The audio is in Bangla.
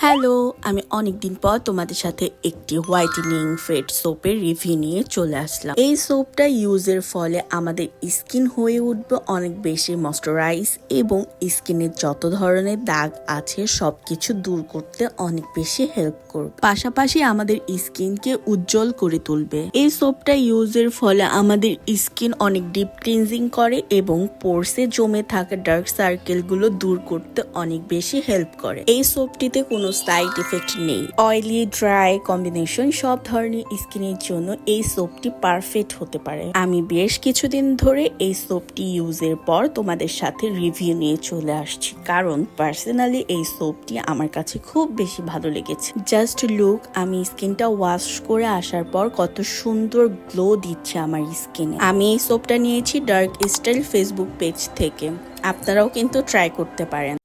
হ্যালো, আমি অনেকদিন পর তোমাদের সাথে একটি হোয়াইটেনিং ফেস সোপের রিভিউ নিয়ে চলে আসলাম। এই সোপটা ইউজের ফলে আমাদের স্কিন হয়ে উঠবে অনেক বেশি ময়শ্চারাইজ এবং স্কিনের যত ধরনের দাগ আছে সবকিছু দূর করতে অনেক বেশি হেল্প করবে। পাশাপাশি আমাদের স্কিনকে উজ্জ্বল করে তুলবে। এই সোপটা ইউজের ফলে আমাদের স্কিন অনেক ডিপ ক্লিনজিং করে এবং পোরসে জমে থাকা ডার্ক সার্কেল গুলো দূর করতে অনেক বেশি হেল্প করে। এই সোপটিতে কোনো সাইড ইফেক্ট নেই। অয়েলি ড্রাই কম্বিনেশন সব ধরনের স্কিনের জন্য এই সোপটি পারফেক্ট হতে পারে। আমি বেশ কিছুদিন ধরে এই সোপটি ইউজের পর তোমাদের সাথে রিভিউ নিয়ে চলে আসছি, কারণ পার্সোনালি এই সোপটি আমার কাছে খুব বেশি ভালো লেগেছে। জাস্ট লুক, আমি স্কিনটা ওয়াশ করে আসার পর কত সুন্দর গ্লো দিচ্ছে আমার স্কিনে। আমি এই সোপটা নিয়েছি ডার্ক স্টাইল ফেসবুক পেজ থেকে। আপনারাও কিন্তু ট্রাই করতে পারেন।